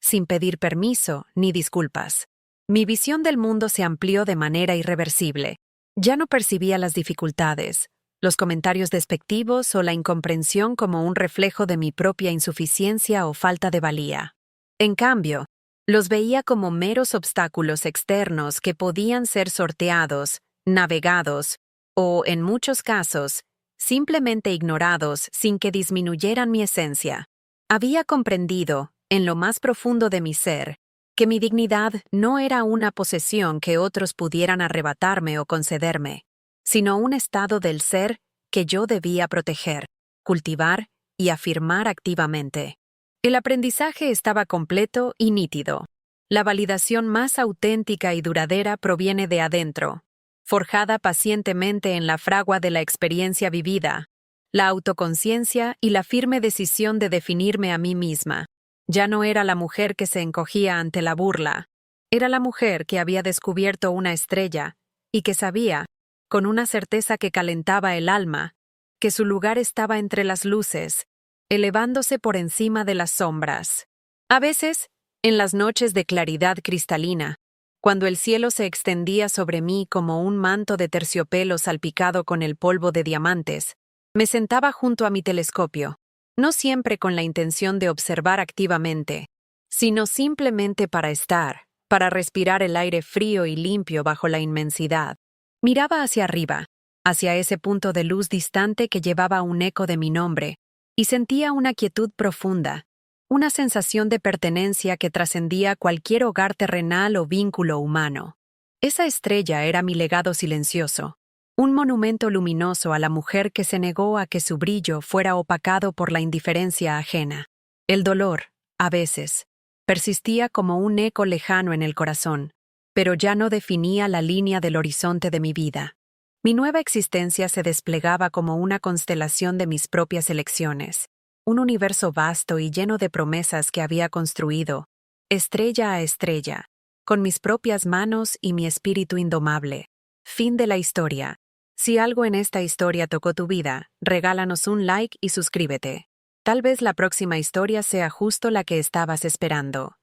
sin pedir permiso ni disculpas. Mi visión del mundo se amplió de manera irreversible. Ya no percibía las dificultades, los comentarios despectivos o la incomprensión como un reflejo de mi propia insuficiencia o falta de valía. En cambio, los veía como meros obstáculos externos que podían ser sorteados, navegados o, en muchos casos, simplemente ignorados sin que disminuyeran mi esencia. Había comprendido, en lo más profundo de mi ser, que mi dignidad no era una posesión que otros pudieran arrebatarme o concederme, sino un estado del ser que yo debía proteger, cultivar y afirmar activamente. El aprendizaje estaba completo y nítido. La validación más auténtica y duradera proviene de adentro, forjada pacientemente en la fragua de la experiencia vivida, la autoconciencia y la firme decisión de definirme a mí misma. Ya no era la mujer que se encogía ante la burla, era la mujer que había descubierto una estrella y que sabía, con una certeza que calentaba el alma, que su lugar estaba entre las luces, elevándose por encima de las sombras. A veces, en las noches de claridad cristalina, cuando el cielo se extendía sobre mí como un manto de terciopelo salpicado con el polvo de diamantes, me sentaba junto a mi telescopio, no siempre con la intención de observar activamente, sino simplemente para respirar el aire frío y limpio bajo la inmensidad. Miraba hacia arriba, hacia ese punto de luz distante que llevaba un eco de mi nombre, y sentía una quietud profunda, una sensación de pertenencia que trascendía cualquier hogar terrenal o vínculo humano. Esa estrella era mi legado silencioso, un monumento luminoso a la mujer que se negó a que su brillo fuera opacado por la indiferencia ajena. El dolor, a veces, persistía como un eco lejano en el corazón, pero ya no definía la línea del horizonte de mi vida. Mi nueva existencia se desplegaba como una constelación de mis propias elecciones, un universo vasto y lleno de promesas que había construido, estrella a estrella, con mis propias manos y mi espíritu indomable. Fin de la historia. Si algo en esta historia tocó tu vida, regálanos un like y suscríbete. Tal vez la próxima historia sea justo la que estabas esperando.